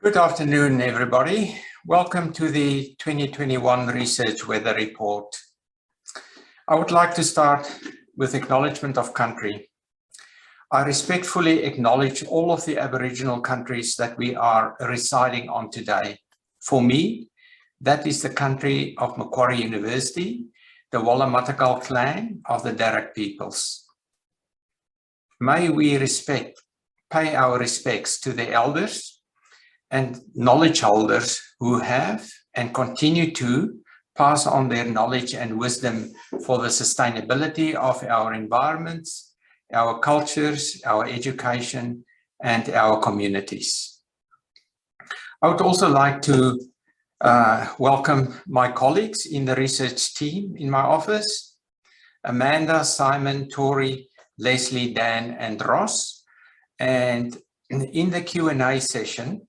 Good afternoon, everybody. Welcome to the 2021 Research Weather Report. I would like to start with acknowledgement of country. I respectfully acknowledge all of the Aboriginal countries that we are residing on today. For me, that is the country of Macquarie University, the Wallumattagal clan of the Darug peoples. May we pay our respects to the elders and knowledge holders who have and continue to pass on their knowledge and wisdom for the sustainability of our environments, our cultures, our education, and our communities. I would also like to welcome my colleagues in the research team in my office, Amanda, Simon, Tori, Leslie, Dan, and Ross. And in the Q&A session,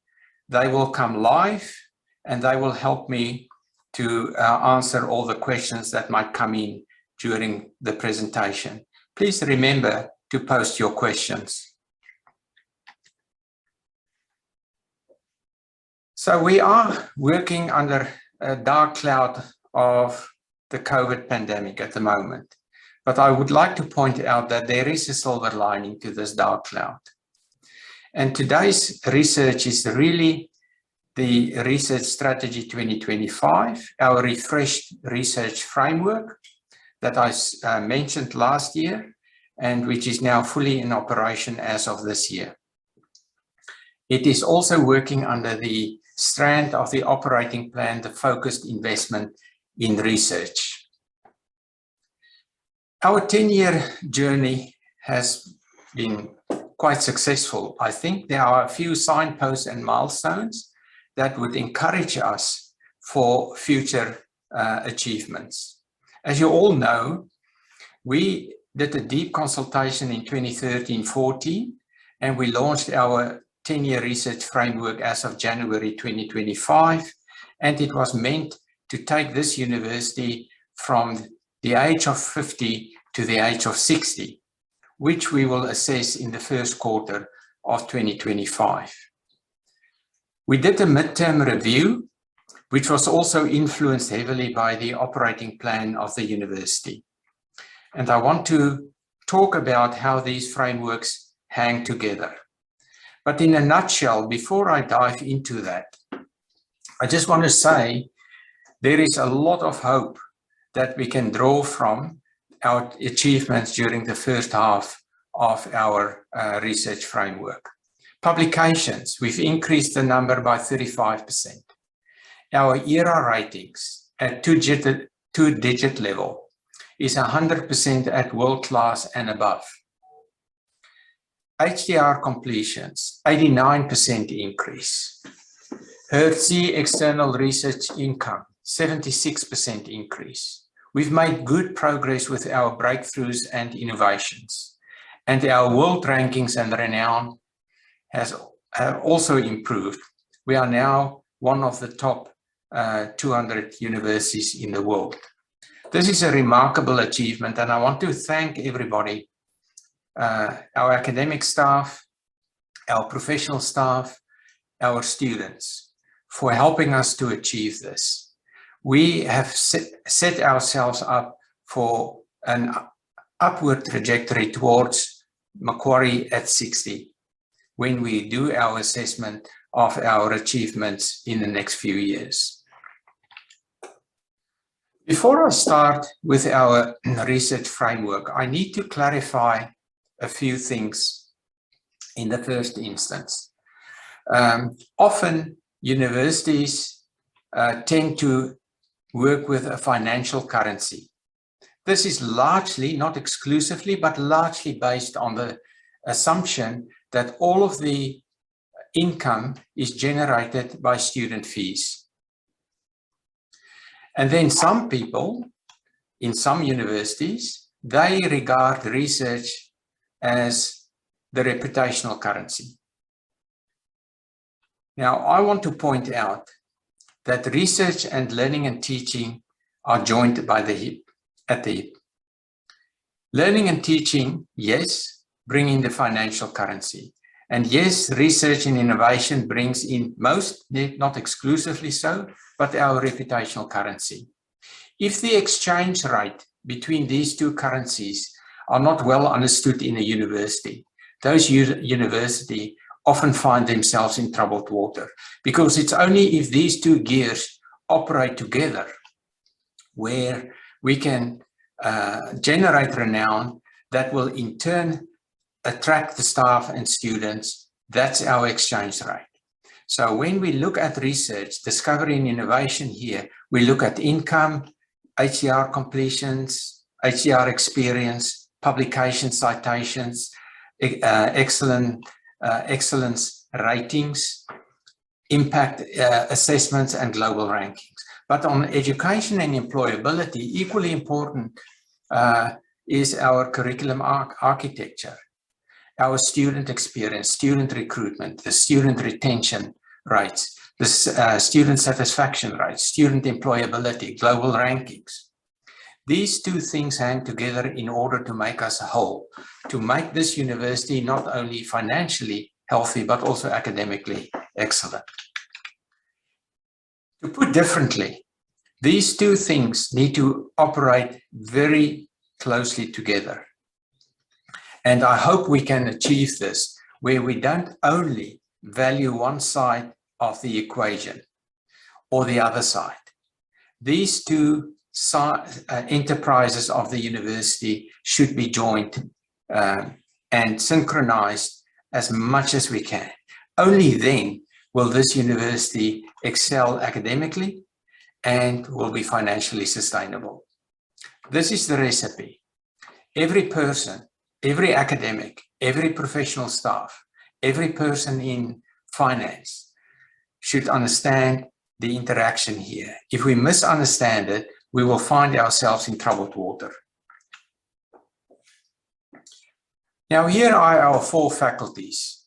they will come live and they will help me to answer all the questions that might come in during the presentation. Please remember to post your questions. So we are working under a dark cloud of the COVID pandemic at the moment, but I would like to point out that there is a silver lining to this dark cloud. And today's research is really the Research Strategy 2025, our refreshed research framework that I mentioned last year and which is now fully in operation as of this year. It is also working under the strand of the operating plan, the focused investment in research. Our 10-year journey has been quite successful. I think there are a few signposts and milestones that would encourage us for future achievements. As you all know, we did a deep consultation in 2013-14, and we launched our 10-year research framework as of January 2025, and it was meant to take this university from the age of 50 to the age of 60. Which we will assess in the first quarter of 2025. We did a midterm review, which was also influenced heavily by the operating plan of the university. And I want to talk about how these frameworks hang together. But in a nutshell, before I dive into that, I just want to say there is a lot of hope that we can draw from our achievements during the first half of our research framework. Publications, we've increased the number by 35%. Our ERA ratings at two-digit level is 100% at world-class and above. HDR completions, 89% increase. HERC external research income, 76% increase. We've made good progress with our breakthroughs and innovations, and our world rankings and renown have also improved. We are now one of the top 200 universities in the world. This is a remarkable achievement, and I want to thank everybody, our academic staff, our professional staff, our students, for helping us to achieve this. We have set ourselves up for an upward trajectory towards Macquarie at 60 when we do our assessment of our achievements in the next few years. Before I start with our research framework, I need to clarify a few things in the first instance. Often universities tend to work with a financial currency. This is largely, not exclusively, but largely based on the assumption that all of the income is generated by student fees. And then some people in some universities, they regard research as the reputational currency. Now, I want to point out that research and learning and teaching are joined by the hip, at the hip. Learning and teaching, yes, bring in the financial currency. And yes, research and innovation brings in most, not exclusively so, but our reputational currency. If the exchange rate between these two currencies are not well understood in a university, those universities often find themselves in troubled water, because it's only if these two gears operate together where we can generate renown that will in turn attract the staff and students. That's our exchange rate. So when we look at research, discovery and innovation here, we look at income, HCR completions, HCR experience, publication citations, excellence ratings, impact assessments, and global rankings. But on education and employability, equally important is our curriculum architecture, our student experience, student recruitment, the student retention rates, the student satisfaction rates, student employability, global rankings. These two things hang together in order to make us whole, to make this university not only financially healthy, but also academically excellent. To put differently, these two things need to operate very closely together. And I hope we can achieve this, where we don't only value one side of the equation or the other side. These two enterprises of the university should be joined and synchronized as much as we can. Only then will this university excel academically and will be financially sustainable. This is the recipe. Every person, every academic, every professional staff, every person in finance should understand the interaction here. If we misunderstand it, we will find ourselves in troubled water. Now, here are our 4 faculties,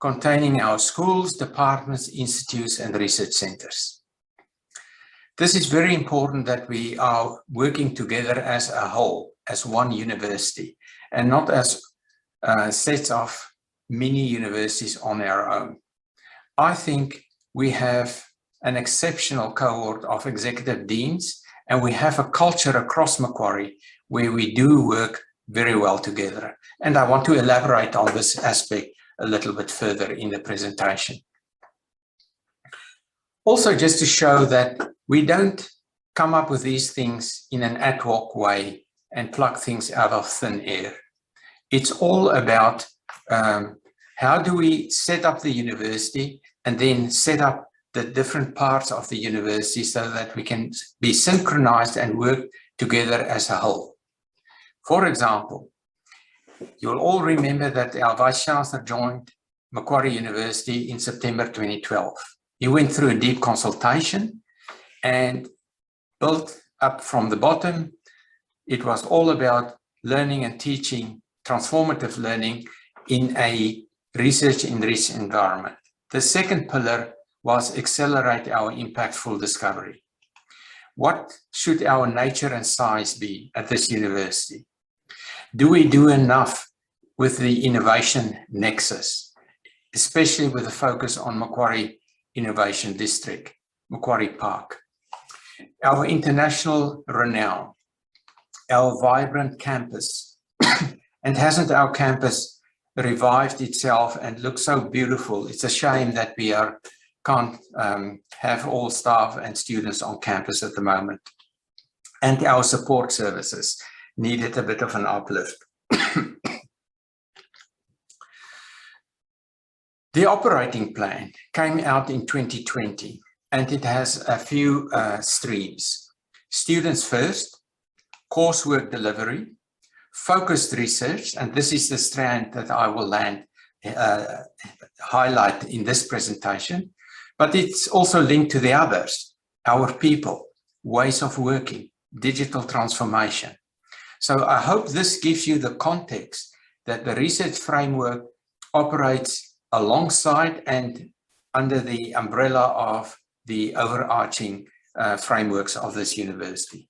containing our schools, departments, institutes, and research centers. This is very important that we are working together as a whole, as one university, and not as sets of mini universities on our own. I think we have an exceptional cohort of executive deans, and we have a culture across Macquarie where we do work very well together. And I want to elaborate on this aspect a little bit further in the presentation. Also, just to show that we don't come up with these things in an ad hoc way and pluck things out of thin air. It's all about how do we set up the university and then set up the different parts of the university so that we can be synchronized and work together as a whole. For example, you'll all remember that our Vice-Chancellor joined Macquarie University in September 2012. He went through a deep consultation and built up from the bottom. It was all about learning and teaching, transformative learning in a research-enriched environment. The second pillar was accelerate our impactful discovery. What should our nature and size be at this university? Do we do enough with the innovation nexus, especially with a focus on Macquarie Innovation District, Macquarie Park? Our international renown, our vibrant campus, and hasn't our campus revived itself and looks so beautiful? It's a shame that we can't have all staff and students on campus at the moment. And our support services needed a bit of an uplift. The operating plan came out in 2020, and it has a few streams. Students first, coursework delivery, focused research, and this is the strand that I will highlight in this presentation, but it's also linked to the others, our people, ways of working, digital transformation. So I hope this gives you the context that the research framework operates alongside and under the umbrella of the overarching frameworks of this university.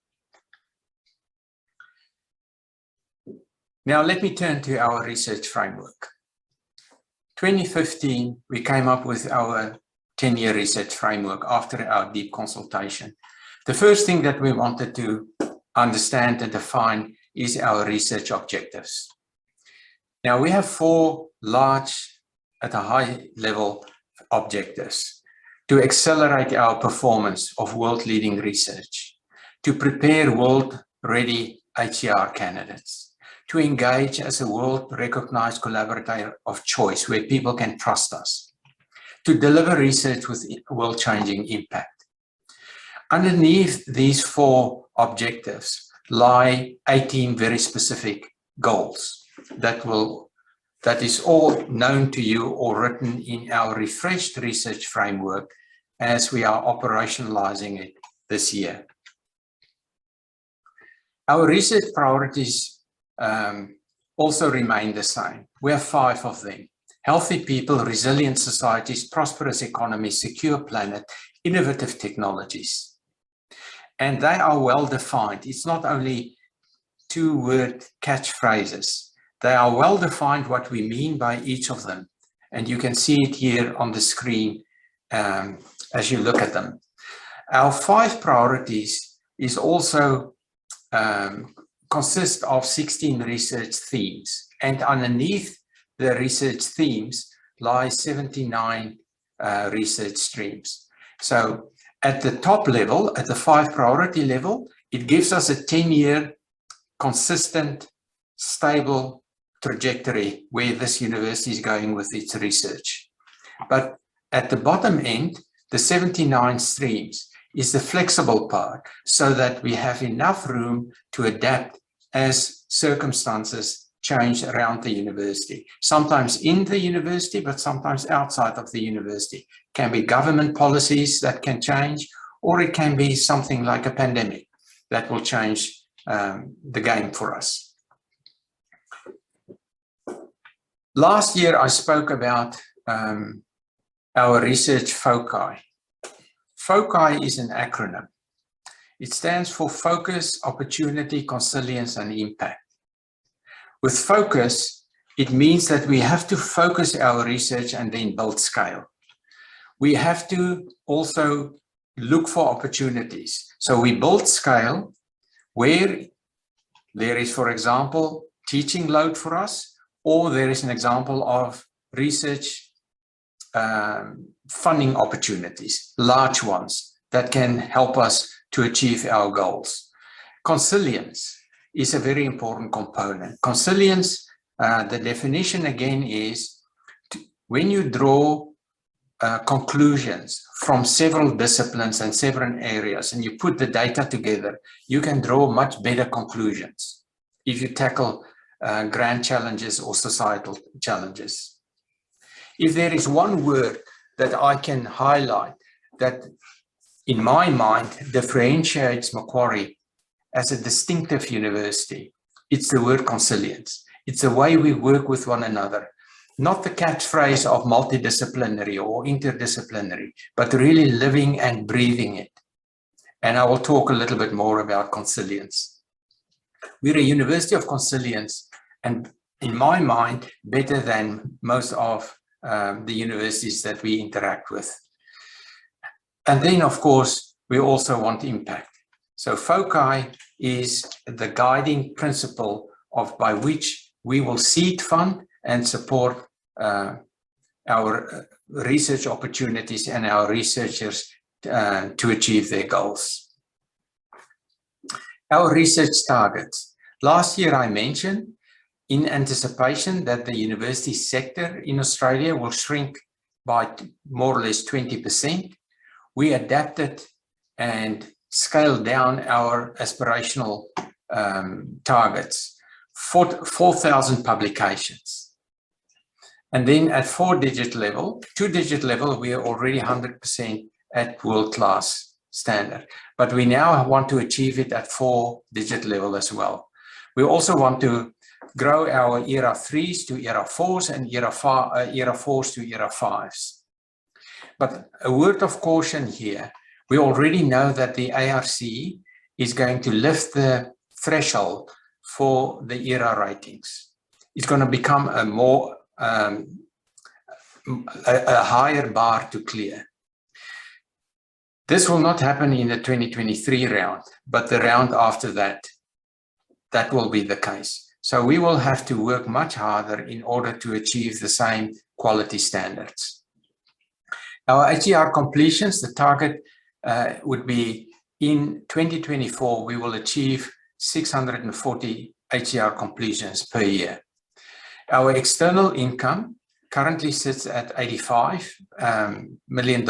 Now let me turn to our research framework. 2015, we came up with our 10-year research framework after our deep consultation. The first thing that we wanted to understand and define is our research objectives. Now, we have 4 large, at a high level, objectives: to accelerate our performance of world-leading research, to prepare world-ready HCR candidates, to engage as a world-recognized collaborator of choice where people can trust us, to deliver research with world-changing impact. Underneath these 4 objectives lie 18 very specific goals that is all known to you or written in our refreshed research framework as we are operationalizing it this year. Our research priorities also remain the same. We have 5 of them: healthy people, resilient societies, prosperous economies, secure planet, innovative technologies. And they are well defined. It's not only 2-word catchphrases. They are well defined what we mean by each of them. And you can see it here on the screen as you look at them. Our 5 priorities is also consist of 16 research themes. And underneath the research themes lie 79 research streams. So at the top level, at the 5 priority level, it gives us a 10-year consistent, stable trajectory where this university is going with its research. But at the bottom end, the 79 streams is the flexible part, so that we have enough room to adapt as circumstances change around the university. Sometimes in the university, but sometimes outside of the university. It can be government policies that can change, or it can be something like a pandemic that will change the game for us. Last year, I spoke about our research foci. Foci is an acronym. It stands for focus, opportunity, consilience, and impact. With focus, it means that we have to focus our research and then build scale. We have to also look for opportunities. So we build scale where there is, for example, teaching load for us, or there is an example of research funding opportunities, large ones that can help us to achieve our goals. Consilience is a very important component. Consilience, the definition again is when you draw conclusions from several disciplines and several areas and you put the data together, you can draw much better conclusions if you tackle grand challenges or societal challenges. If there is one word that I can highlight that in my mind differentiates Macquarie as a distinctive university, it's the word consilience. It's the way we work with one another, not the catchphrase of multidisciplinary or interdisciplinary, but really living and breathing it. And I will talk a little bit more about consilience. We're a university of consilience, and in my mind, better than most of the universities that we interact with. And then, of course, we also want impact. So foci is the guiding principle by which we will seed fund and support our research opportunities and our researchers to achieve their goals. Our research targets. Last year I mentioned, in anticipation that the university sector in Australia will shrink by more or less 20%, we adapted and scaled down our aspirational targets, 4,000 publications. And then at 4-digit level, 2-digit level, we are already 100% at world-class standard. But we now want to achieve it at 4-digit level as well. We also want to grow our ERA 3s to ERA 4s and ERA 4s to ERA 5s. But a word of caution here, we already know that the ARC is going to lift the threshold for the ERA ratings. It's going to become a more a higher bar to clear. This will not happen in the 2023 round, but the round after that, that will be the case. So we will have to work much harder in order to achieve the same quality standards. Our HER completions, the target would be in 2024, we will achieve 640 HER completions per year. Our external income currently sits at $85 million.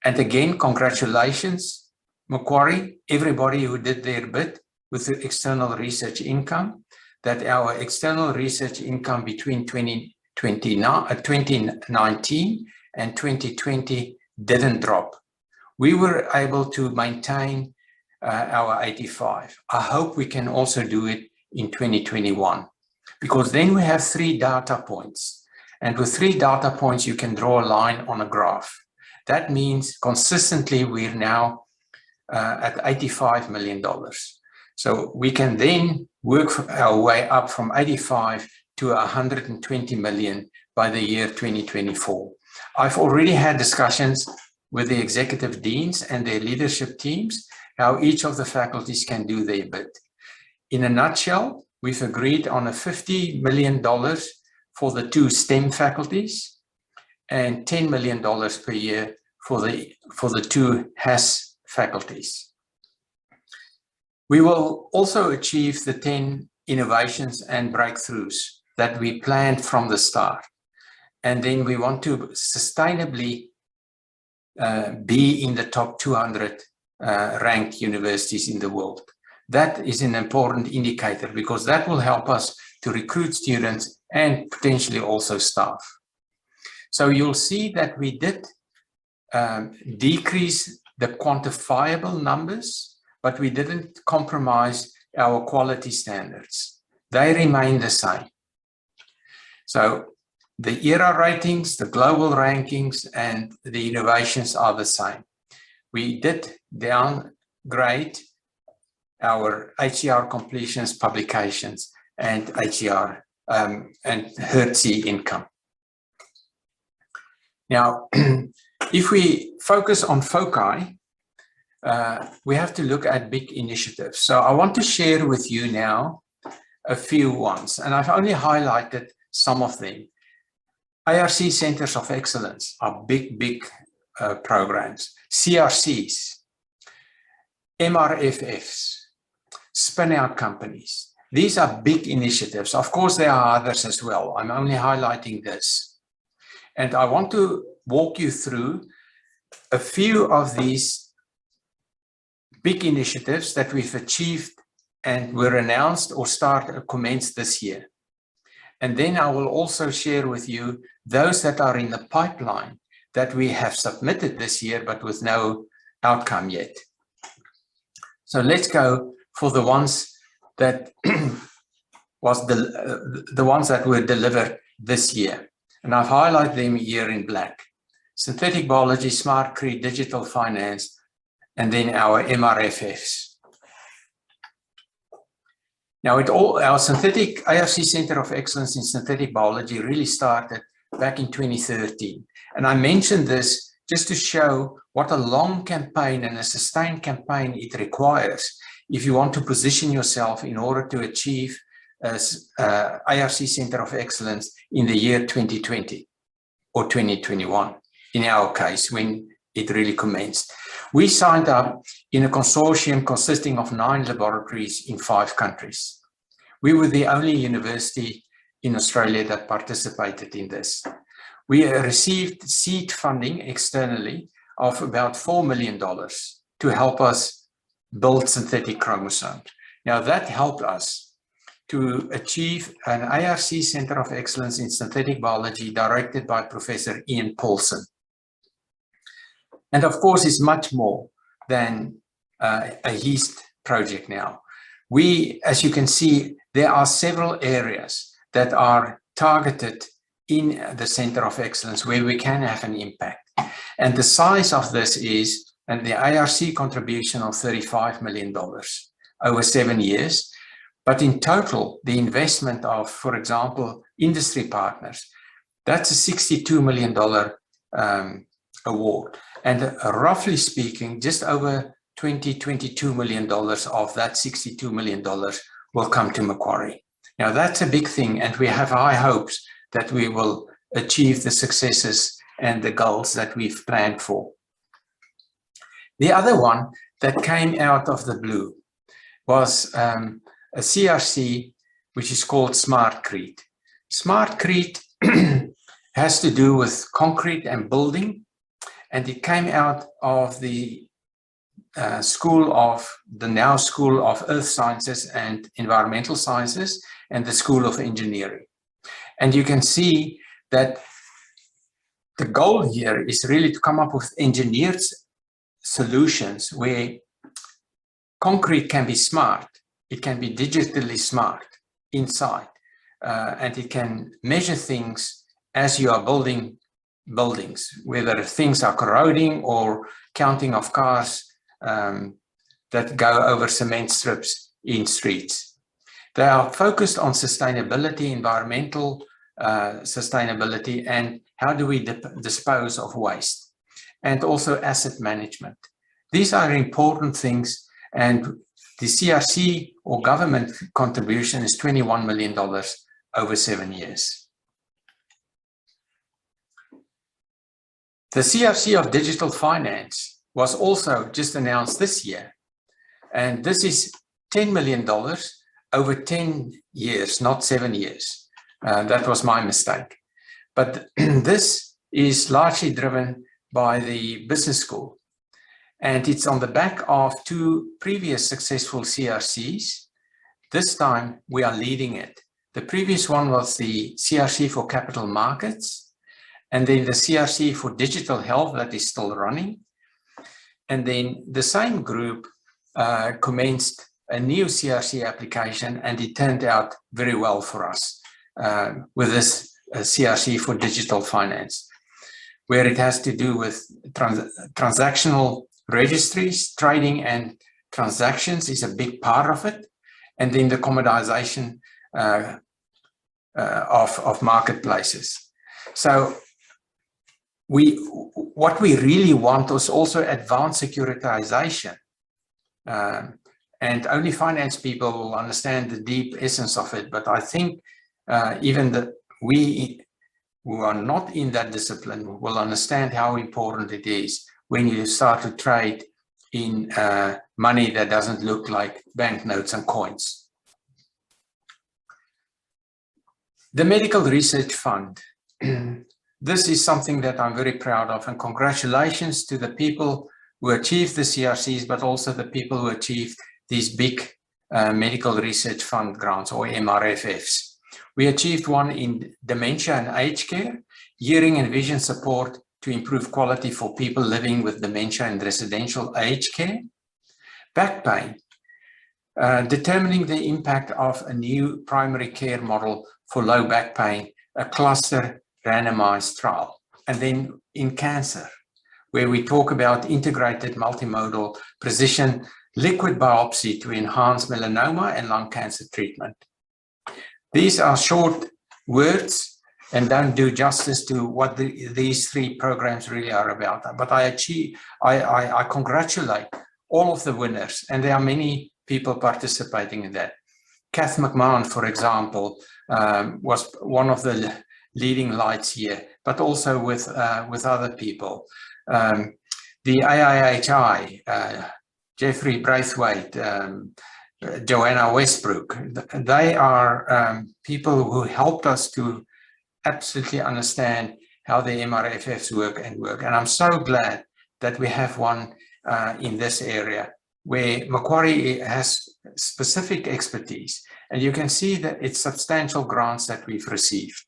And again, congratulations, Macquarie, everybody who did their bit with the external research income, that our external research income between 2019 and 2020 didn't drop. We were able to maintain our 85. I hope we can also do it in 2021, because then we have 3 data points. And with 3 data points, you can draw a line on a graph. That means consistently we're now at $85 million. So we can then work our way up from 85 to 120 million by the year 2024. I've already had discussions with the executive deans and their leadership teams, how each of the faculties can do their bit. In a nutshell, we've agreed on a $50 million for the 2 STEM faculties and $10 million per year for the 2 HAS faculties. We will also achieve the 10 innovations and breakthroughs that we planned from the start. And then we want to sustainably be in the top 200 ranked universities in the world. That is an important indicator because that will help us to recruit students and potentially also staff. So you'll see that we did decrease the quantifiable numbers, but we didn't compromise our quality standards. They remain the same. So the ERA ratings, the global rankings, and the innovations are the same. We did downgrade our HER completions, publications, and HER and HERTZ income. Now, if we focus on foci, we have to look at big initiatives. So I want to share with you now a few ones, and I've only highlighted some of them. IRC Centers of Excellence are big programs. CRCs, MRFFs, spin-out companies. These are big initiatives. Of course, there are others as well. I'm only highlighting this. And I want to walk you through a few of these big initiatives that we've achieved and were announced or commenced this year. And then I will also share with you those that are in the pipeline that we have submitted this year, but with no outcome yet. So let's go for the ones that the ones that were delivered this year. And I've highlighted them here in black. Synthetic biology, smart grid, digital finance, and then our MRFFs. Now, our synthetic IRC Center of Excellence in Synthetic Biology really started back in 2013. And I mentioned this just to show what a long campaign and a sustained campaign it requires if you want to position yourself in order to achieve IRC Center of Excellence in the year 2020 or 2021, in our case, when it really commenced. We signed up in a consortium consisting of 9 laboratories in 5 countries. We were the only university in Australia that participated in this. We received seed funding externally of about $4 million to help us build synthetic chromosomes. Now that helped us to achieve an IRC Center of Excellence in Synthetic Biology directed by Professor Ian Paulson. And of course, it's much more than a yeast project now. As you can see, there are several areas that are targeted in the Center of Excellence where we can have an impact. And the size of this is, and the IRC contribution of $35 million over 7 years. But in total, the investment of, for example, industry partners, That's a $62 million award. And roughly speaking, just over $22 million of that $62 million will come to Macquarie. Now that's a big thing, and we have high hopes that we will achieve the successes and the goals that we've planned for. The other one that came out of the blue was a CRC which is called Smartcrete. Smartcrete has to do with concrete and building, and it came out of the School of Earth Sciences and Environmental Sciences and the School of Engineering. And you can see that the goal here is really to come up with engineered solutions where concrete can be smart, it can be digitally smart inside, and it can measure things as you are building buildings, whether things are corroding or counting of cars that go over cement strips in streets. They are focused on sustainability, environmental sustainability, and how do we dispose of waste, and also asset management. These are important things, and the CRC or government contribution is $21 million over 7 years. The CRC of digital finance was also just announced this year, and this is $10 million over 10 years, not 7 years. That was my mistake. But this is largely driven by the business school, and it's on the back of 2 previous successful CRCs. This time we are leading it. The previous one was the CRC for capital markets, and then the CRC for digital health that is still running. And then the same group commenced a new CRC application, and it turned out very well for us with this CRC for digital finance, where it has to do with transactional registries, trading and transactions is a big part of it, and then the commoditization of marketplaces. So what we really want is also advanced securitization, and only finance people will understand the deep essence of it. But I think even that we who are not in that discipline will understand how important it is when you start to trade in money that doesn't look like banknotes and coins. The Medical Research Fund. This is something that I'm very proud of, and congratulations to the people who achieved the CRCs, but also the people who achieved these big Medical Research Fund grants, or MRFFs. We achieved one in dementia and aged care, hearing and vision support to improve quality for people living with dementia and residential aged care. Back pain, determining the impact of a new primary care model for low back pain, a cluster randomized trial. And then in cancer, where we talk about integrated multimodal precision liquid biopsy to enhance melanoma and lung cancer treatment. These are short words and don't do justice to what these 3 programs really are about. But I congratulate all of the winners, and there are many people participating in that. Kath McMahon, for example, was one of the leading lights here, but also with other people. The AIHI, Jeffrey Braithwaite, Joanna Westbrook, they are people who helped us to absolutely understand how the MRFFs work. And I'm so glad that we have one in this area where Macquarie has specific expertise. And you can see that it's substantial grants that we've received.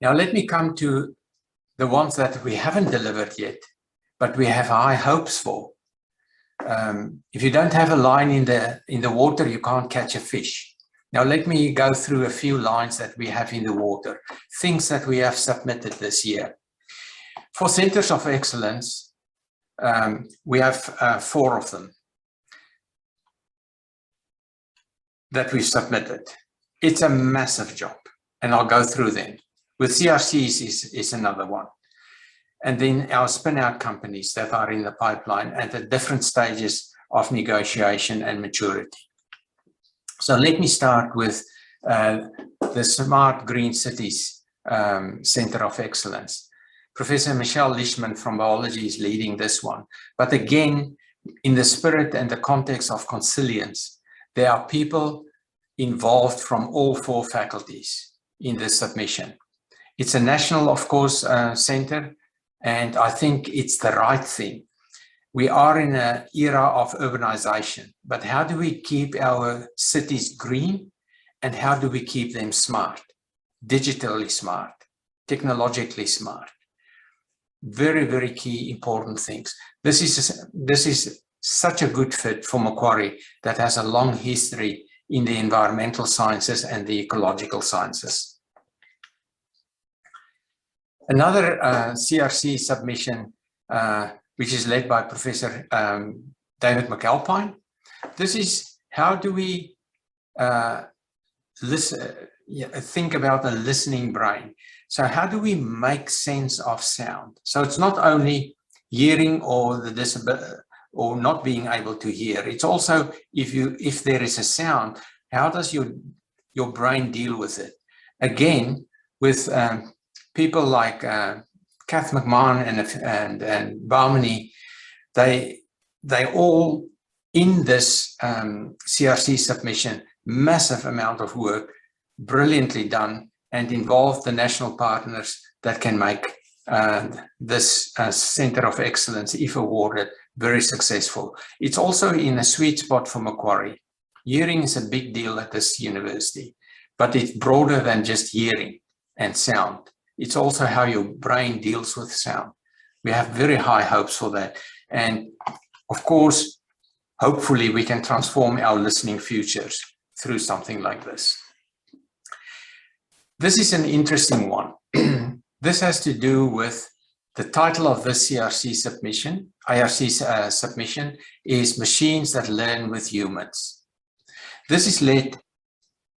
Now let me come to the ones that we haven't delivered yet, but we have high hopes for. If you don't have a line in the water, you can't catch a fish. Now let me go through a few lines that we have in the water, things that we have submitted this year. For Centers of Excellence, we have 4 of them that we've submitted. It's a massive job. and I'll go through them. With CRCs is another one. And then our spin-out companies that are in the pipeline at the different stages of negotiation and maturity. So let me start with the Smart Green Cities Center of Excellence. Professor Michelle Lishman from biology is leading this one. But again, in the spirit and the context of consilience, there are people involved from all 4 faculties in this submission. It's a national, of course, center, and I think it's the right thing. We are in an era of urbanization, but how do we keep our cities green, and how do we keep them smart, digitally smart, technologically smart? Very, very key, important things. This is such a good fit for Macquarie that has a long history in the environmental sciences and the ecological sciences. Another CRC submission, which is led by Professor David McAlpine. This is how do we think about a listening brain. So how do we make sense of sound? So it's not only hearing or the disability or not being able to hear. It's also if there is a sound, how does your brain deal with it? Again, with people like Kath McMahon and Barmany, they all in this CRC submission, massive amount of work, brilliantly done, and involve the national partners that can make this Center of Excellence, if awarded, very successful. It's also in a sweet spot for Macquarie. Hearing is a big deal at this university, but it's broader than just hearing and sound. It's also how your brain deals with sound. We have very high hopes for that. And of course, hopefully we can transform our listening futures through something like this. This is an interesting one. This has to do with the title of this CRC submission, IRC submission, is Machines That Learn with Humans. This is led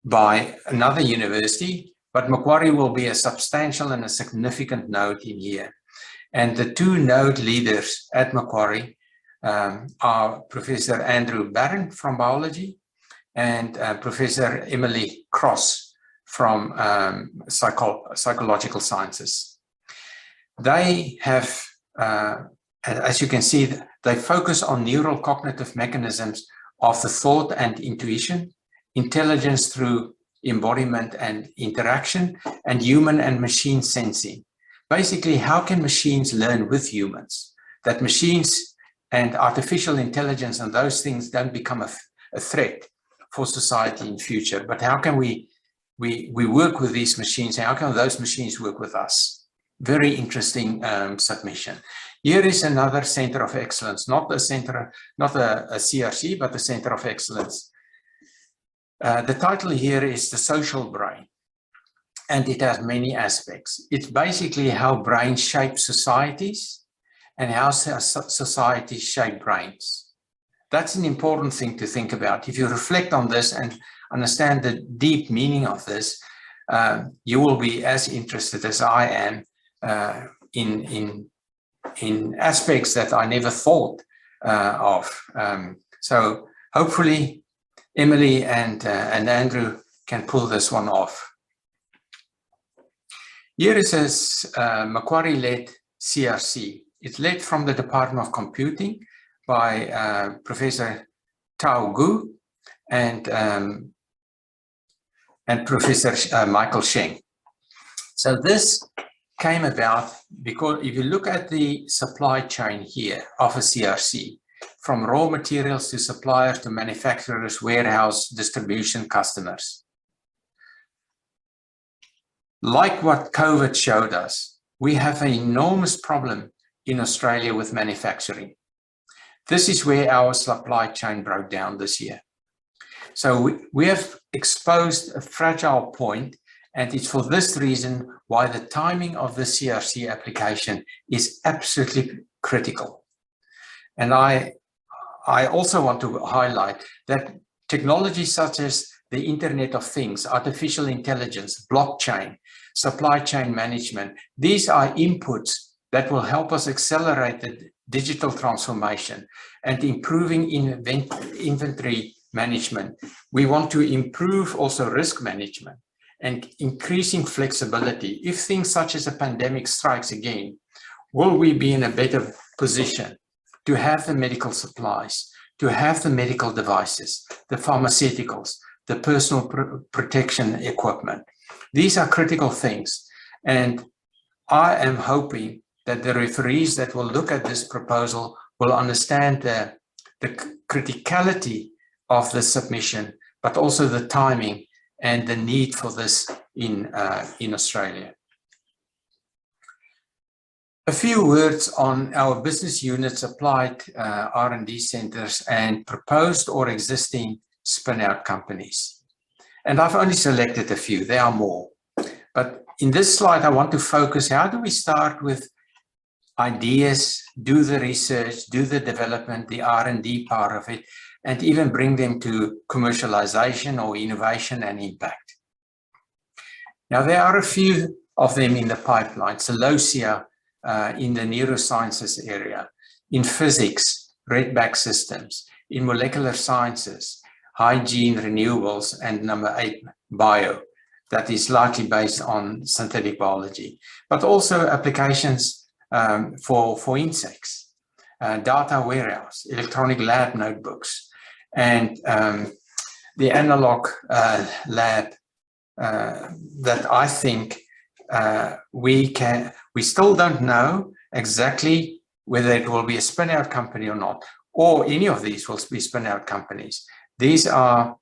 by another university, but Macquarie will be a substantial and a significant node in here. And the 2 node leaders at Macquarie are Professor Andrew Barron from biology and Professor Emily Cross from psychological sciences. They have, as you can see, they focus on neural cognitive mechanisms of the thought and intuition, intelligence through embodiment and interaction, and human and machine sensing. Basically, how can machines learn with humans? That machines and artificial intelligence and those things don't become a threat for society in future, but how can we work with these machines, and how can those machines work with us? Very interesting submission. Here is another Center of Excellence, not a CRC, but the Center of Excellence. The title here is The Social Brain, and it has many aspects. It's basically how brains shape societies and how societies shape brains. That's an important thing to think about. If you reflect on this and understand the deep meaning of this, you will be as interested as I am in aspects that I never thought of. So hopefully Emily and Andrew can pull this one off. Here is a Macquarie-led CRC. It's led from the Department of Computing by Professor Tao Gu and Professor Michael Sheng. So this came about because if you look at the supply chain here of a CRC, from raw materials to suppliers to manufacturers, warehouse, distribution, customers. Like what COVID showed us, we have an enormous problem in Australia with manufacturing. This is where our supply chain broke down this year. So we have exposed a fragile point, and it's for this reason why the timing of the CRC application is absolutely critical. And I also want to highlight that technology such as the Internet of Things, artificial intelligence, blockchain, supply chain management. These are inputs that will help us accelerate the digital transformation and improving inventory management. We want to improve also risk management and increasing flexibility. If things such as a pandemic strikes again, will we be in a better position to have the medical supplies, to have the medical devices, the pharmaceuticals, the personal protection equipment? These are critical things. And I am hoping that the referees that will look at this proposal will understand the criticality of the submission, but also the timing and the need for this in Australia. A few words on our business units, applied R&D centers, and proposed or existing spin-out companies. And I've only selected a few, there are more. But in this slide, I want to focus, how do we start with ideas, do the research, do the development, the R&D part of it, and even bring them to commercialization or innovation and impact. Now, there are a few of them in the pipeline. Celosia in the neurosciences area, in physics, redback systems, in molecular sciences, hygiene, renewables, and number 8, bio, that is likely based on synthetic biology, but also applications for insects, data warehouse, electronic lab notebooks, and the analog lab that I think we still don't know exactly whether it will be a spin-out company or not, or any of these will be spin-out companies. These are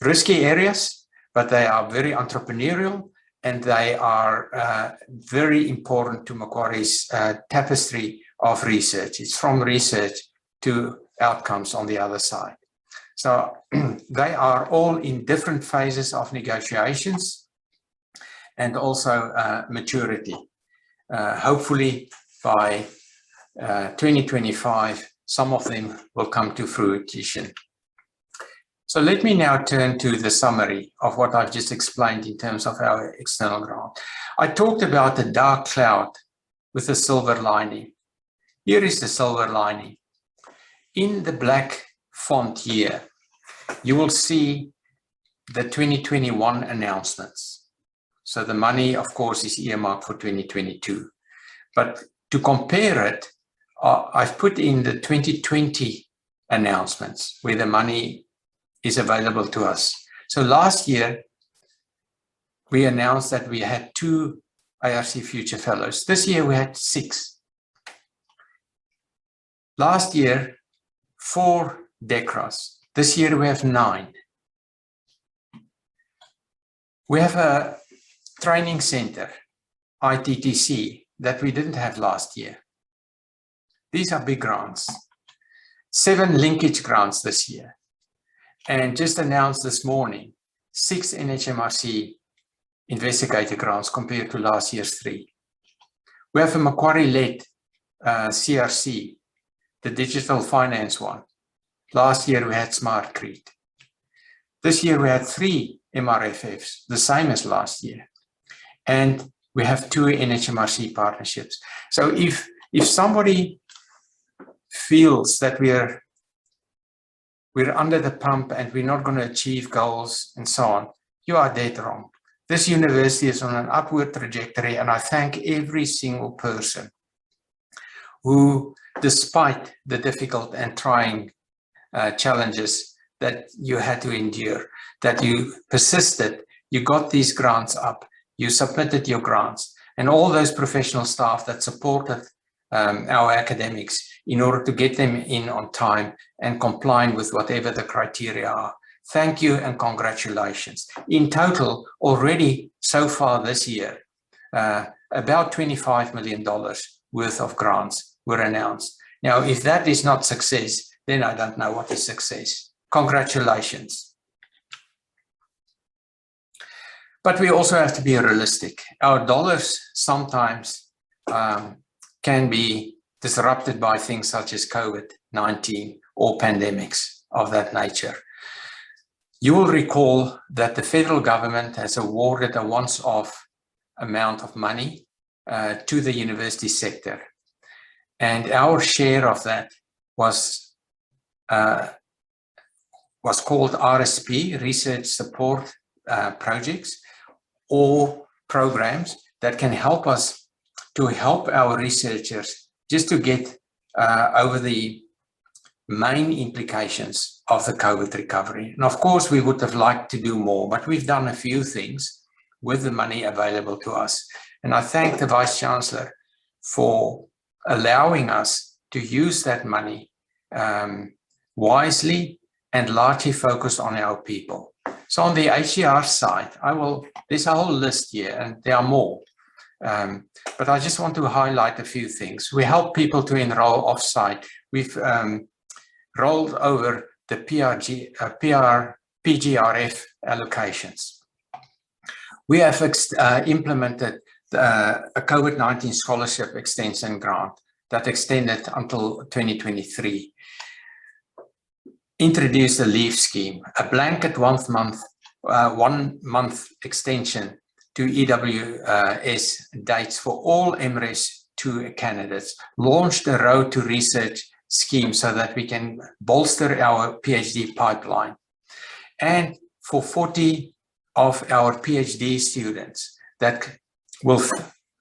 risky areas, but they are very entrepreneurial, and they are very important to Macquarie's tapestry of research. It's from research to outcomes on the other side. So they are all in different phases of negotiations and also maturity. Hopefully by 2025, some of them will come to fruition. So let me now turn to the summary of what I've just explained in terms of our external grant. I talked about the dark cloud with the silver lining. Here is the silver lining. In the black font here, you will see the 2021 announcements. So the money, of course, is earmarked for 2022. But to compare it, I've put in the 2020 announcements where the money is available to us. So last year, we announced that we had 2 ARC Future Fellows. This year, we had 6. Last year, 4 DECRAs. This year, we have 9. We have a training center, ITTC, that we didn't have last year. These are big grants. 7 linkage grants this year. And just announced this morning, 6 NHMRC investigator grants compared to last year's 3. We have a Macquarie-led CRC, the digital finance one. Last year we had SmartCrete. This year we had 3 MRFFs, the same as last year. And we have 2 NHMRC partnerships. So if somebody feels that we're under the pump and we're not going to achieve goals and so on, you are dead wrong. This university is on an upward trajectory, and I thank every single person who, despite the difficult and trying challenges that you had to endure, that you persisted, you got these grants up, you submitted your grants, and all those professional staff that supported our academics in order to get them in on time and complying with whatever the criteria are. Thank you and congratulations. In total, already so far this year, about $25 million worth of grants were announced. Now, if that is not success, then I don't know what is success. Congratulations. But we also have to be realistic. Our dollars sometimes can be disrupted by things such as COVID-19 or pandemics of that nature. You will recall that the federal government has awarded a once-off amount of money to the university sector. And our share of that was called RSP, Research Support Projects, or programs that can help us to help our researchers just to get over the main implications of the COVID recovery. And of course, we would have liked to do more, but we've done a few things with the money available to us. And I thank the Vice-Chancellor for allowing us to use that money wisely and largely focused on our people. So on the HER side, there's a whole list here, and there are more. But I just want to highlight a few things. We help people to enroll off-site. We've rolled over the PGRF allocations. We have implemented a COVID-19 scholarship extension grant that extended until 2023. Introduced a leave scheme, a blanket 1 month extension to EWS dates for all MRes2 candidates, launched a Road to Research scheme so that we can bolster our PhD pipeline. And for 40 of our PhD students that will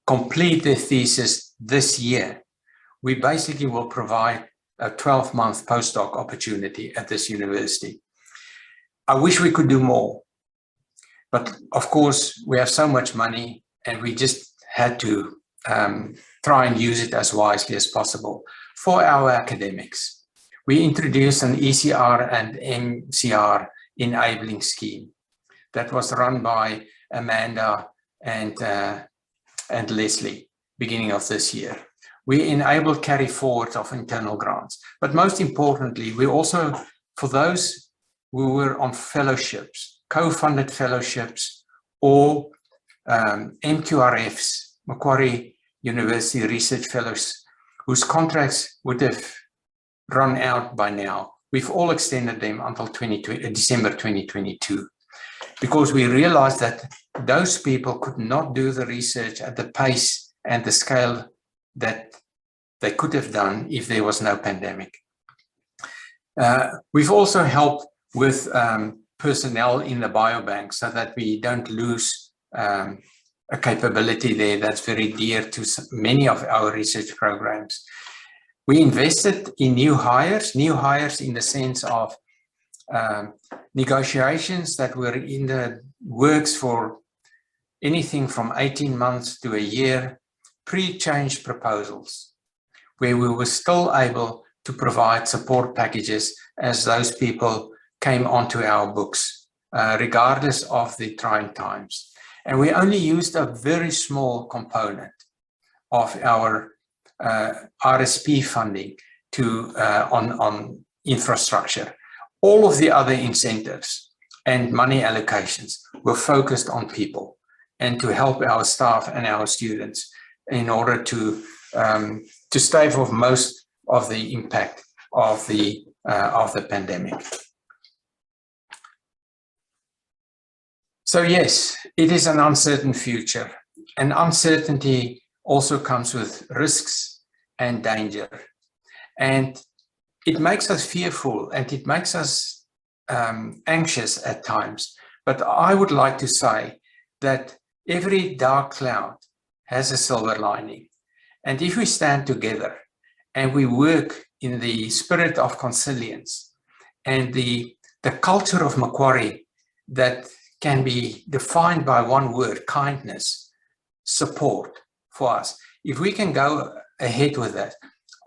complete their thesis this year, we basically will provide a 12-month postdoc opportunity at this university. I wish we could do more, but of course we have so much money and we just had to try and use it as wisely as possible for our academics. We introduced an ECR and MCR enabling scheme that was run by Amanda and Leslie beginning of this year. We enabled carry forward of internal grants, but most importantly, we also, for those who were on fellowships, co-funded fellowships or MQRFs, Macquarie University Research Fellows, whose contracts would have run out by now, we've all extended them until December 2022, because we realized that those people could not do the research at the pace and the scale that they could have done if there was no pandemic. We've also helped with personnel in the biobank so that we don't lose a capability there that's very dear to many of our research programs. We invested in new hires in the sense of negotiations that were in the works for anything from 18 months to a year, pre-change proposals, where we were still able to provide support packages as those people came onto our books, regardless of the trying times. And we only used a very small component of our RSP funding on infrastructure. All of the other incentives and money allocations were focused on people and to help our staff and our students in order to stave off most of the impact of the pandemic. So yes, it is an uncertain future, and uncertainty also comes with risks and danger. And it makes us fearful and it makes us anxious at times. But I would like to say that every dark cloud has a silver lining. And if we stand together and we work in the spirit of consilience and the culture of Macquarie that can be defined by one word, kindness, support for us. If we can go ahead with that,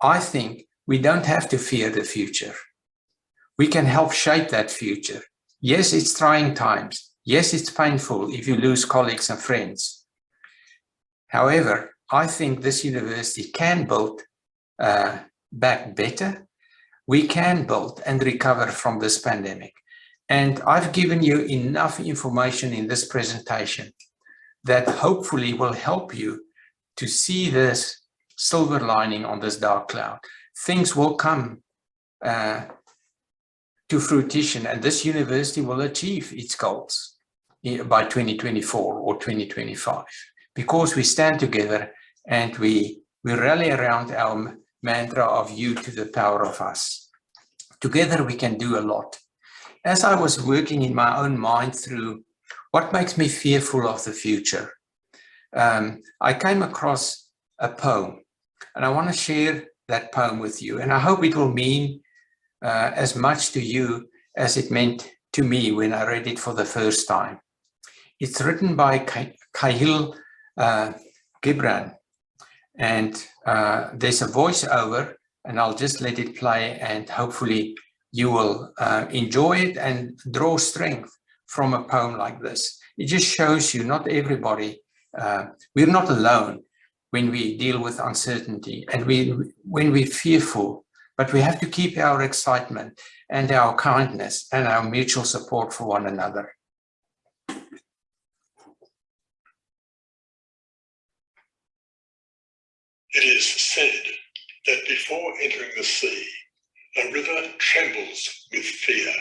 I think we don't have to fear the future. We can help shape that future. Yes, it's trying times. Yes, it's painful if you lose colleagues and friends. However, I think this university can build back better. We can build and recover from this pandemic. And I've given you enough information in this presentation that hopefully will help you to see this silver lining on this dark cloud. Things will come to fruition, and this university will achieve its goals by 2024 or 2025, because we stand together and we rally around our mantra of you to the power of us. Together we can do a lot. As I was working in my own mind through what makes me fearful of the future, I came across a poem, and I want to share that poem with you, and I hope it will mean as much to you as it meant to me when I read it for the first time. It's written by Kahlil Gibran, and there's a voiceover, and I'll just let it play, and hopefully you will enjoy it and draw strength from a poem like this. It just shows you not everybody, we're not alone when we deal with uncertainty and when we're fearful, but we have to keep our excitement and our kindness and our mutual support for one another. It is said that before entering the sea, a river trembles with fear.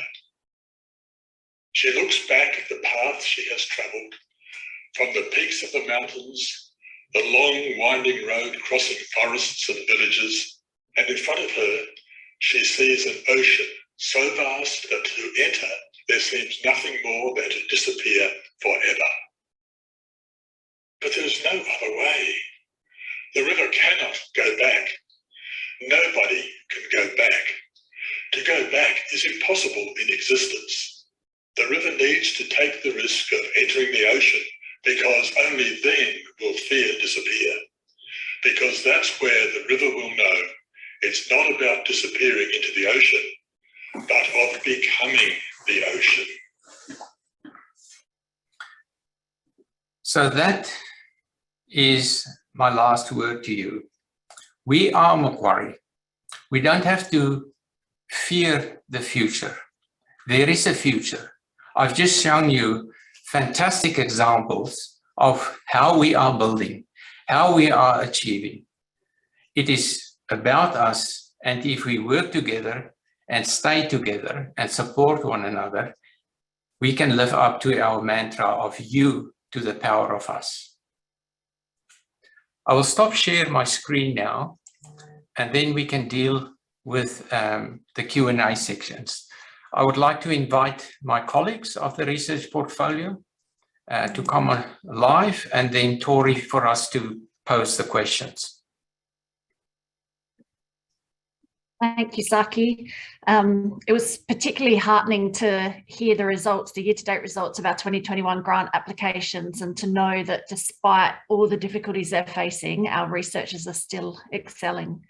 She looks back at the path she has travelled, from the peaks of the mountains, the long winding road crossing forests and villages, and in front of her she sees an ocean so vast that to enter there seems nothing more than to disappear forever. But there is no other way. The river cannot go back. Nobody can go back. To go back is impossible in existence. The river needs to take the risk of entering the ocean, because only then will fear disappear. Because that's where the river will know it's not about disappearing into the ocean, but of becoming the ocean. So that is my last word to you. We are Macquarie. We don't have to fear the future. There is a future. I've just shown you fantastic examples of how we are building, how we are achieving. It is about us, and if we work together and stay together and support one another, we can live up to our mantra of you to the power of us. I will stop sharing my screen now, and then we can deal with the Q&A sections. I would like to invite my colleagues of the research portfolio to come on live, and then Tori for us to pose the questions. Thank you, Sakkie. It was particularly heartening to hear the results, the year-to-date results of our 2021 grant applications, and to know that despite all the difficulties they're facing, our researchers are still excelling.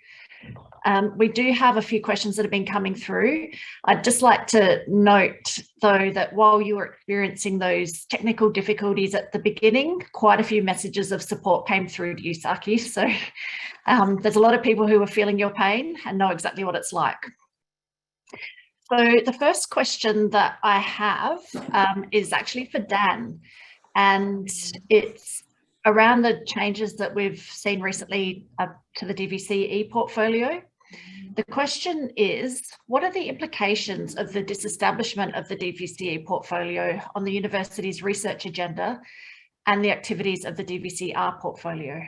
We do have a few questions that have been coming through. I'd just like to note, though, that while you were experiencing those technical difficulties at the beginning, quite a few messages of support came through to you, Sakkie. So there's a lot of people who are feeling your pain and know exactly what it's like. So the first question that I have is actually for Dan, and it's around the changes that we've seen recently to the DVCE portfolio. The question is, what are the implications of the disestablishment of the DVCE portfolio on the university's research agenda and the activities of the DVCR portfolio?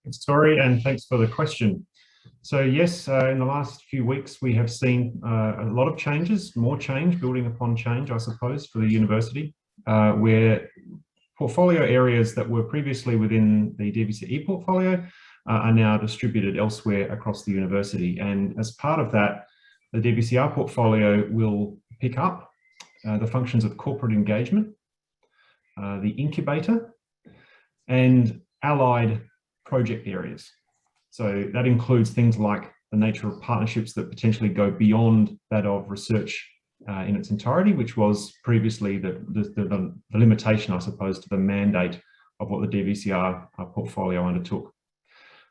Thanks, Tori, and thanks for the question. So yes, in the last few weeks, we have seen a lot of changes, more change, building upon change, I suppose, for the university, where portfolio areas that were previously within the DVCE portfolio are now distributed elsewhere across the university. And as part of that, the DVCR portfolio will pick up the functions of corporate engagement, the incubator, and allied project areas. So that includes things like the nature of partnerships that potentially go beyond that of research in its entirety, which was previously the limitation, I suppose, to the mandate of what the DVCR portfolio undertook.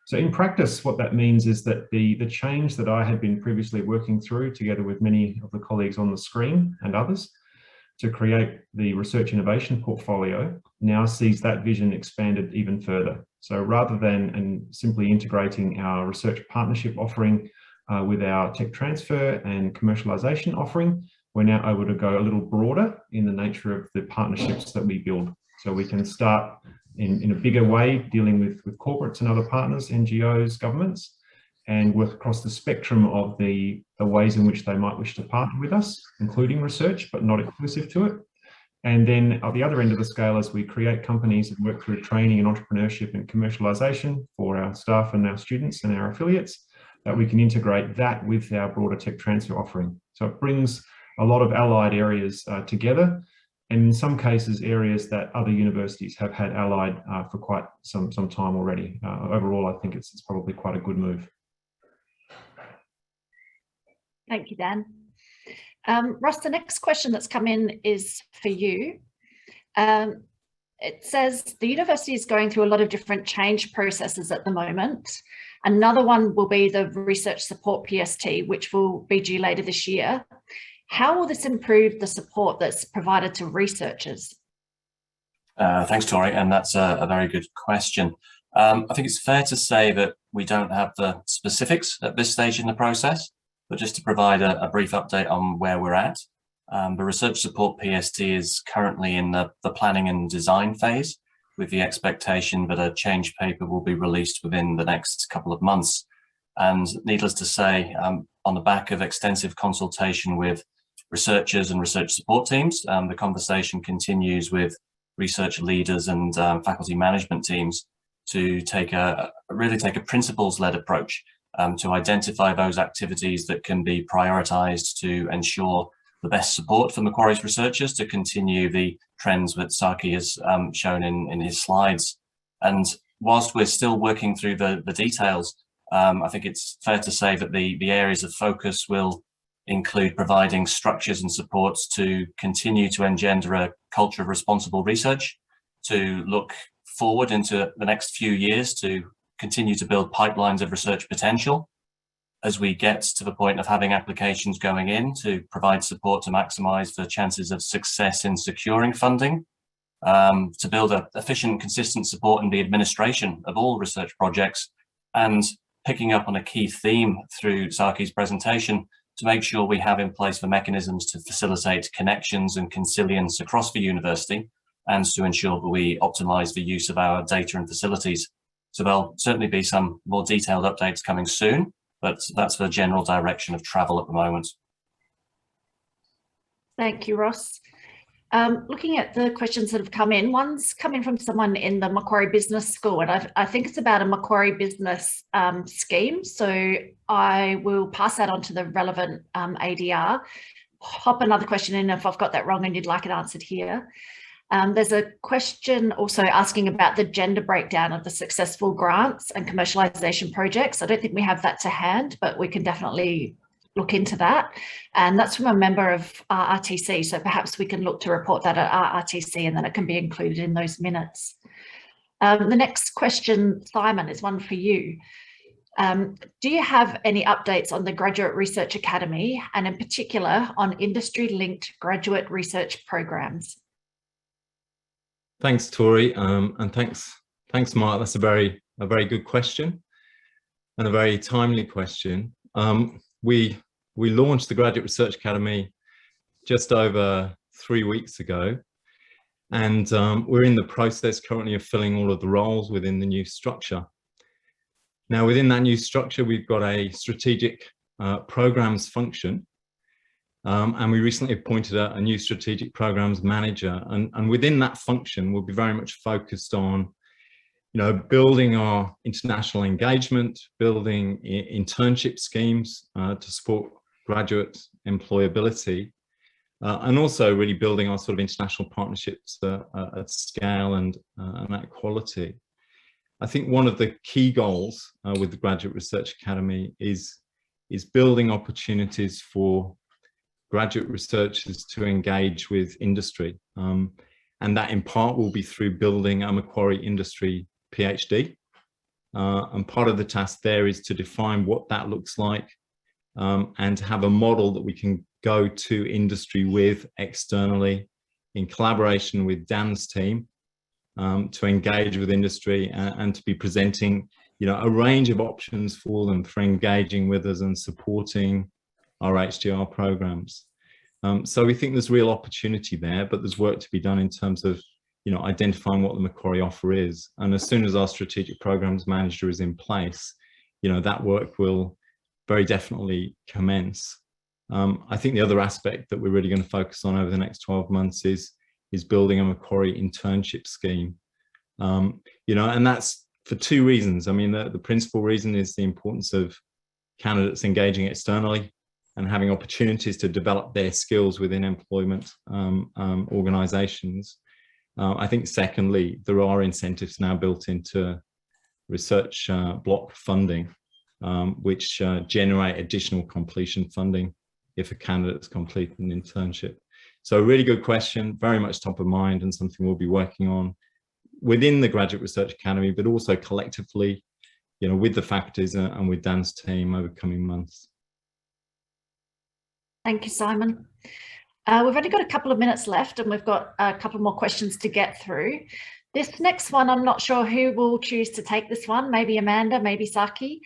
So in practice, what that means is that the change that I had been previously working through, together with many of the colleagues on the screen and others, to create the research innovation portfolio, now sees that vision expanded even further. So rather than simply integrating our research partnership offering with our tech transfer and commercialization offering, we're now able to go a little broader in the nature of the partnerships that we build. So we can start in a bigger way dealing with corporates and other partners, NGOs, governments, and work across the spectrum of the ways in which they might wish to partner with us, including research, but not exclusive to it. And then at the other end of the scale, as we create companies and work through training and entrepreneurship and commercialization for our staff and our students and our affiliates, that we can integrate that with our broader tech transfer offering. So it brings a lot of allied areas together, and in some cases, areas that other universities have had allied for quite some time already. Overall, I think it's probably quite a good move. Thank you, Dan. Ross, the next question that's come in is for you. It says the university is going through a lot of different change processes at the moment. Another one will be the research support PST, which will be due later this year. How will this improve the support that's provided to researchers? Thanks, Tori, and that's a very good question. I think it's fair to say that we don't have the specifics at this stage in the process, but just to provide a brief update on where we're at. The research support PST is currently in the planning and design phase, with the expectation that a change paper will be released within the next couple of months. And needless to say, on the back of extensive consultation with researchers and research support teams, the conversation continues with research leaders and faculty management teams to really take a principles-led approach to identify those activities that can be prioritised to ensure the best support for Macquarie's researchers to continue the trends that Sakkie has shown in his slides. And whilst we're still working through the details, I think it's fair to say that the areas of focus will include providing structures and supports to continue to engender a culture of responsible research, to look forward into the next few years to continue to build pipelines of research potential as we get to the point of having applications going in to provide support to maximise the chances of success in securing funding, to build an efficient, consistent support in the administration of all research projects, and picking up on a key theme through Sakkie's presentation, to make sure we have in place the mechanisms to facilitate connections and consilience across the university, and to ensure that we optimise the use of our data and facilities. So there'll certainly be some more detailed updates coming soon, but that's the general direction of travel at the moment. Thank you, Ross. Looking at the questions that have come in, one's coming from someone in the Macquarie Business School, and I think it's about a Macquarie Business scheme. So I will pass that on to the relevant ADR. Hop another question in if I've got that wrong and you'd like it answered here. There's a question also asking about the gender breakdown of the successful grants and commercialisation projects. I don't think we have that to hand, but we can definitely look into that. And that's from a member of RRTC. So perhaps we can look to report that at RRTC and then it can be included in those minutes. The next question, Simon, is one for you. Do you have any updates on the Graduate Research Academy and in particular on industry-linked graduate research programs? Thanks, Tori, and thanks, Mark. That's a very good question and a very timely question. We launched the Graduate Research Academy just over 3 weeks ago, and we're in the process currently of filling all of the roles within the new structure. Now, within that new structure, we've got a strategic programs function, and we recently appointed a new strategic programs manager, and within that function, we'll be very much focused on building our international engagement, building internship schemes to support graduate employability, and also really building our sort of international partnerships at scale and at quality. I think one of the key goals with the Graduate Research Academy is building opportunities for graduate researchers to engage with industry, and that in part will be through building a Macquarie industry PhD, and part of the task there is to define what that looks like, and to have a model that we can go to industry with externally in collaboration with Dan's team, to engage with industry and to be presenting, a range of options for them for engaging with us and supporting our HDR programs. So we think there's real opportunity there, but there's work to be done in terms of, identifying what the Macquarie offer is. And as soon as our strategic programs manager is in place, that work will very definitely commence. I think the other aspect that we're really going to focus on over the next 12 months is building a Macquarie internship scheme. And that's for two reasons. I mean, the principal reason is the importance of candidates engaging externally and having opportunities to develop their skills within employment organisations. I think secondly, there are incentives now built into research block funding, which generate additional completion funding if a candidate's completed an internship. So a really good question, very much top of mind, and something we'll be working on within the Graduate Research Academy, but also collectively, with the faculties and with Dan's team over coming months. Thank you, Simon. We've only got a couple of minutes left and we've got a couple more questions to get through. This next one, I'm not sure who will choose to take this one, maybe Amanda, maybe Sakkie,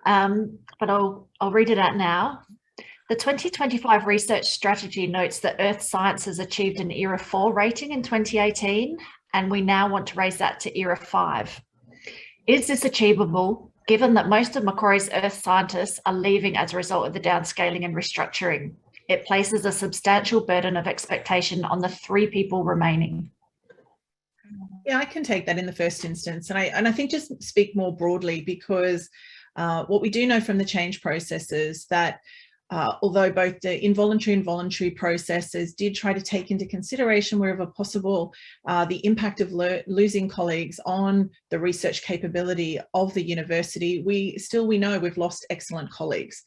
but I'll read it out now. The 2025 research strategy notes that Earth Sciences achieved an ERA 4 rating in 2018, and we now want to raise that to ERA 5. Is this achievable, given that most of Macquarie's Earth scientists are leaving as a result of the downscaling and restructuring? It places a substantial burden of expectation on the 3 people remaining. Yeah, I can take that in the first instance. And I think just speak more broadly, because what we do know from the change processes that although both the involuntary and voluntary processes did try to take into consideration wherever possible the impact of losing colleagues on the research capability of the university, we know we've lost excellent colleagues.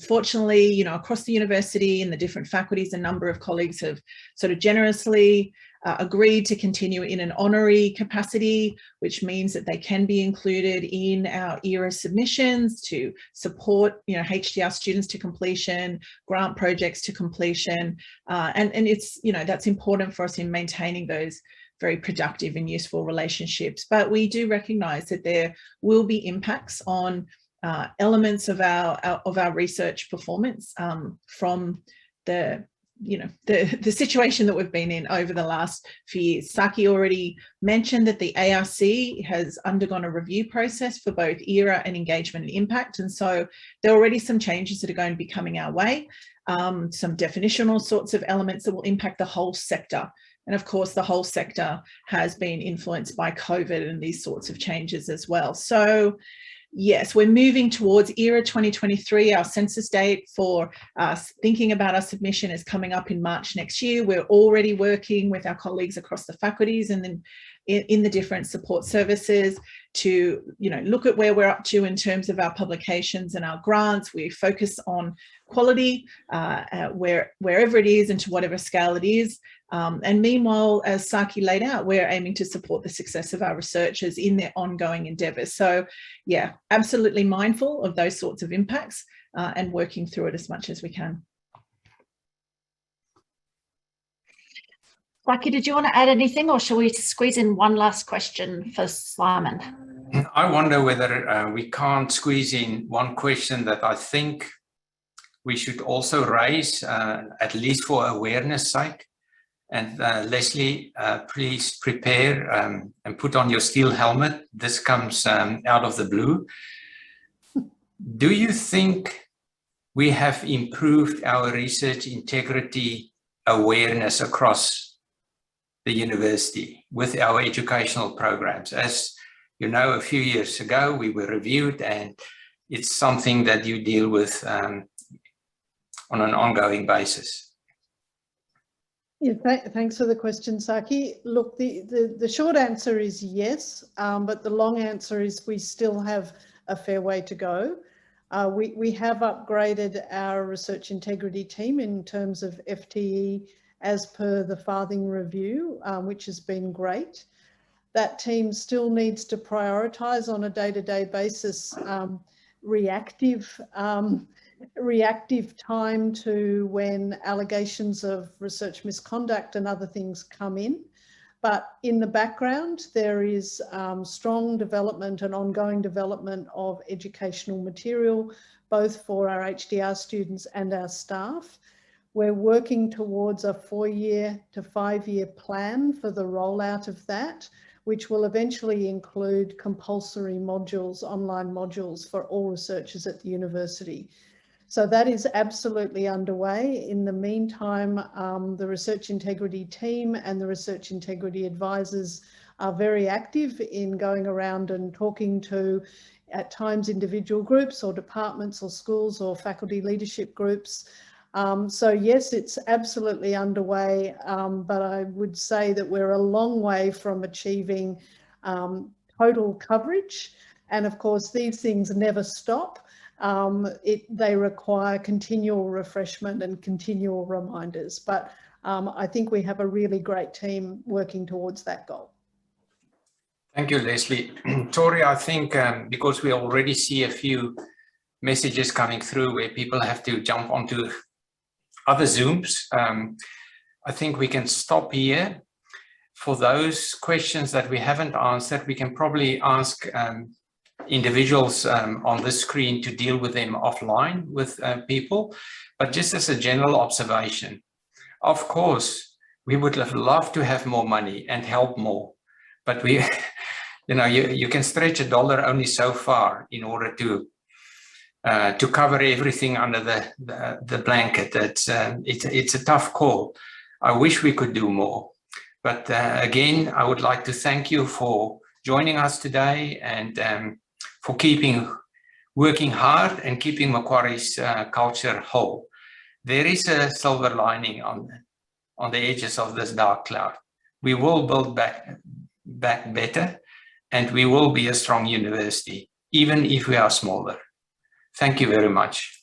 Fortunately, across the university and the different faculties, a number of colleagues have sort of generously agreed to continue in an honorary capacity, which means that they can be included in our ERA submissions to support, HDR students to completion, grant projects to completion, and it's, that's important for us in maintaining those very productive and useful relationships. But we do recognise that there will be impacts on elements of our research performance from the situation that we've been in over the last few years. Sakkie already mentioned that the ARC has undergone a review process for both ERA and engagement and impact, and so there are already some changes that are going to be coming our way, some definitional sorts of elements that will impact the whole sector. And of course, the whole sector has been influenced by COVID and these sorts of changes as well. So yes, we're moving towards ERA 2023. Our census date for thinking about our submission is coming up in March next year. We're already working with our colleagues across the faculties and then in the different support services to look at where we're up to in terms of our publications and our grants. We focus on quality wherever it is and to whatever scale it is. And meanwhile, as Sakkie laid out, we're aiming to support the success of our researchers in their ongoing endeavours. So yeah, absolutely mindful of those sorts of impacts and working through it as much as we can. Sakkie, did you want to add anything, or shall we squeeze in one last question for Simon? I wonder whether we can't squeeze in one question that I think we should also raise, at least for awareness sake. And Leslie, please prepare and put on your steel helmet. This comes out of the blue. Do you think we have improved our research integrity awareness across the university with our educational programs? As you know, a few years ago, we were reviewed, and it's something that you deal with on an ongoing basis. Yeah, thanks for the question, Sakkie. Look, the short answer is yes, but the long answer is we still have a fair way to go. We have upgraded our research integrity team in terms of FTE as per the Farthing review, which has been great. That team still needs to prioritise on a day-to-day basis reactive time to when allegations of research misconduct and other things come in. But in the background, there is strong development and ongoing development of educational material, both for our HDR students and our staff. We're working towards a 4-year to 5-year plan for the rollout of that, which will eventually include compulsory modules, online modules for all researchers at the university. So that is absolutely underway. In the meantime, the research integrity team and the research integrity advisors are very active in going around and talking to, at times, individual groups or departments or schools or faculty leadership groups. So yes, it's absolutely underway, but I would say that we're a long way from achieving total coverage. And of course, these things never stop. They require continual refreshment and continual reminders. But I think we have a really great team working towards that goal. Thank you, Leslie. Tori, I think because we already see a few messages coming through where people have to jump onto other Zooms, I think we can stop here. For those questions that we haven't answered, we can probably ask individuals on the screen to deal with them offline with people. But just as a general observation, of course, we would have loved to have more money and help more, but we, you can stretch $1 only so far in order to cover everything under the blanket. It's a tough call. I wish we could do more, but again, I would like to thank you for joining us today and for working hard and keeping Macquarie's culture whole. There is a silver lining on the edges of this dark cloud. We will build back better, and we will be a strong university, even if we are smaller. Thank you very much.